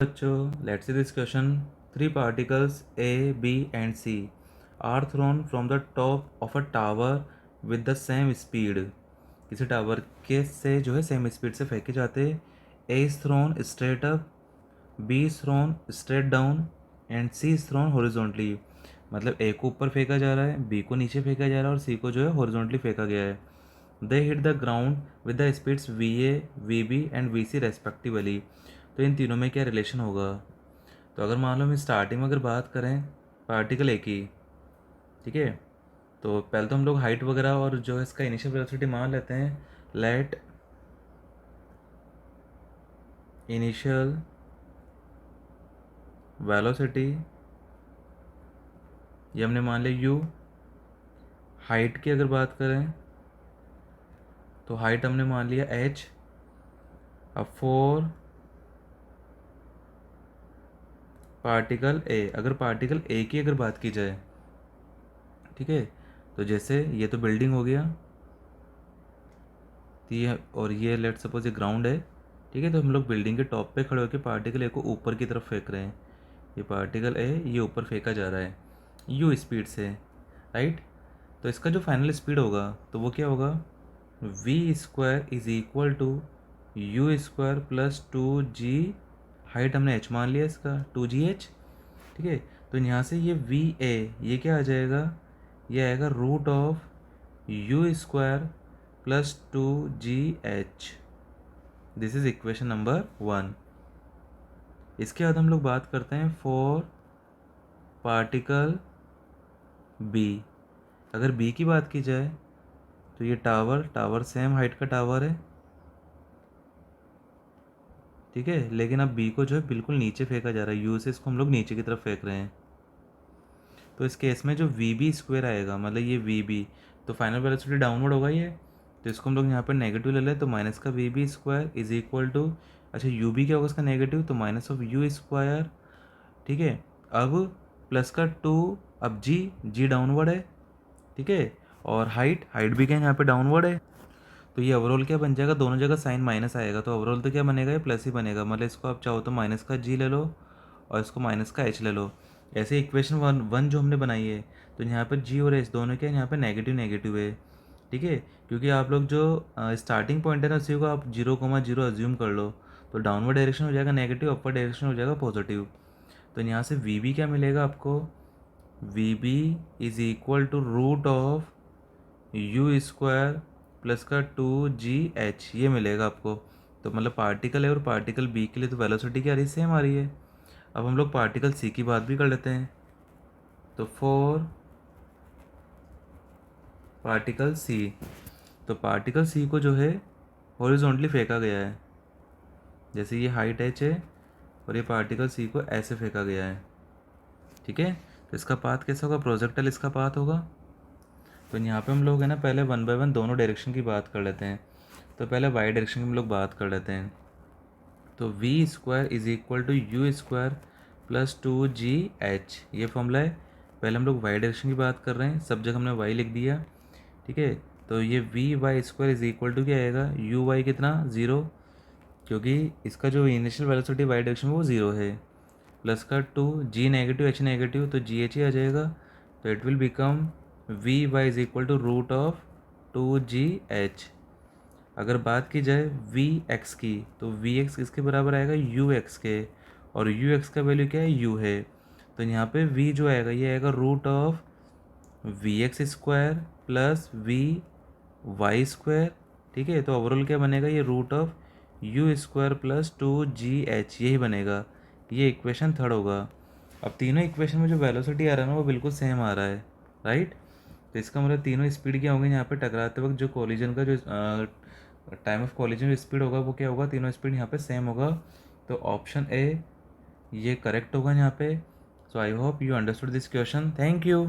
बच्चों, let's see this question. Three particles A, B, and C are thrown from the top of a tower with the same speed. किसी tower के से जो है same speed से फेंके जाते हैं. A is thrown straight up, B is thrown straight down, and C is thrown horizontally. मतलब A को ऊपर फेंका जा रहा है, B को नीचे फेंका जा रहा है और C को जो है हॉरिजॉन्टली फेंका गया है. They hit the ground with the speeds VA, VB and VC respectively. तो इन तीनों में क्या रिलेशन होगा? तो अगर मान लो हम स्टार्टिंग में अगर बात करें पार्टिकल ए की, ठीक है, तो पहले तो हम लोग हाइट वगैरह और जो है इसका इनिशियल वेलोसिटी मान लेते हैं. लेट इनिशियल वेलोसिटी ये हमने मान लिया यू. हाइट की अगर बात करें तो हाइट हमने मान लिया एच. अब फॉर पार्टिकल ए, अगर पार्टिकल ए की अगर बात की जाए, ठीक है, तो जैसे ये तो बिल्डिंग हो गया, ये और ये लेट सपोज ये ग्राउंड है, ठीक है. तो हम लोग बिल्डिंग के टॉप पे खड़े होकर पार्टिकल ए को ऊपर की तरफ फेंक रहे हैं. ये पार्टिकल ए ये ऊपर फेंका जा रहा है यू स्पीड से, राइट. तो इसका जो फाइनल स्पीड होगा तो वो क्या होगा? V square is equal to u square plus 2g. Height हमने h मान लिया इसका 2gh, ठीक है. तो यहाँ से ये वी ए ये क्या आ जाएगा? ये आएगा root of u square plus 2gh. This is equation number 1. इसके बाद हम लोग बात करते हैं फॉर पार्टिकल बी. अगर बी की बात की जाए तो ये टावर सेम हाइट का टावर है, ठीक है, लेकिन अब बी को जो है बिल्कुल नीचे फेंका जा रहा है. यू से इसको हम लोग नीचे की तरफ फेंक रहे हैं. तो इस केस में जो वी बी स्क्वायर आएगा, मतलब ये वी बी, तो फाइनल वेलोसिटी डाउनवर्ड होगा ये. तो इसको हम लोग यहाँ पर नेगेटिव ले लें तो माइनस का v B square is equal to, अच्छा यू बी क्या होगा इसका नेगेटिव, तो माइनस ऑफ यू स्क्वायर, ठीक है. अब प्लस का 2, अब जी डाउनवर्ड है, ठीक है. और हाइट भी क्या यहाँ पे डाउनवर्ड है. तो ये ओवरऑल क्या बन जाएगा? दोनों जगह साइन माइनस आएगा तो ओवरऑल तो क्या बनेगा? ये प्लस ही बनेगा. मतलब इसको आप चाहो तो माइनस का जी ले लो और इसको माइनस का एच ले लो. ऐसे इक्वेशन वन जो हमने बनाई है, तो यहाँ पर जी और एच दोनों क्या यहाँ पे नेगेटिव नेगेटिव है, ठीक है. क्योंकि आप लोग जो स्टार्टिंग पॉइंट है ना उसी को आप 0,0 अज्यूम कर लो, तो डाउनवर्ड डायरेक्शन हो जाएगा नेगेटिव, अपर डायरेक्शन हो जाएगा पॉजिटिव. तो यहाँ से वी बी क्या मिलेगा आपको? V B is equal to root of u square plus का 2gh ये मिलेगा आपको. तो मतलब पार्टिकल है और पार्टिकल बी के लिए तो वेलोसिटी क्या आ रही है? सेम आ रही है. अब हम लोग पार्टिकल सी की बात भी कर लेते हैं. तो फॉर पार्टिकल सी, तो पार्टिकल सी को जो है हॉरिजॉन्टली फेंका गया है. जैसे ये हाइट h है और ये पार्टिकल सी को ऐसे फेंका गया है, ठीक है. तो इसका पाथ कैसा होगा? प्रोजेक्टाइल इसका पाथ होगा. तो यहाँ पे हम लोग है ना पहले 1 बाय 1 दोनों डायरेक्शन की बात कर लेते हैं. तो पहले वाई डायरेक्शन की हम लोग बात कर लेते हैं. तो v square is equal to u square plus 2gh ये फॉर्मूला है. पहले हम लोग वाई डायरेक्शन की बात कर रहे हैं, सब जगह हमने वाई लिख दिया, ठीक है. तो ये v y square is equal to क्या आएगा? यू वाई कितना? 0, क्योंकि इसका जो इनिशियल वेलोसिटी वाई डायरेक्शन में वो 0 है. प्लस का 2 जी नेगेटिव एच नेगेटिव तो जी एच ही आ जाएगा. तो it will become v y is equal to root of 2gh. अगर बात की जाए वी एक्स की, तो वी एक्स किसके बराबर आएगा? यू एक्स के. और यू एक्स का वैल्यू क्या है? यू है. तो यहाँ पे वी जो आएगा ये आएगा root of v x square plus v y square, ठीक है. तो ओवरऑल क्या बनेगा? ये root of u square plus 2gh यही बनेगा. ये इक्वेशन थर्ड होगा. अब तीनों इक्वेशन में जो वेलोसिटी आ रहा है ना वो बिल्कुल सेम आ रहा है, राइट. तो इसका मतलब तीनों स्पीड क्या होंगे यहाँ पे टकराते वक्त? जो कोलिजन का जो टाइम ऑफ कोलिजन जो स्पीड होगा वो क्या होगा? तीनों स्पीड यहाँ पे सेम होगा. तो ऑप्शन ए ये करेक्ट होगा यहाँ पे. So I hope you understood this question. Thank you.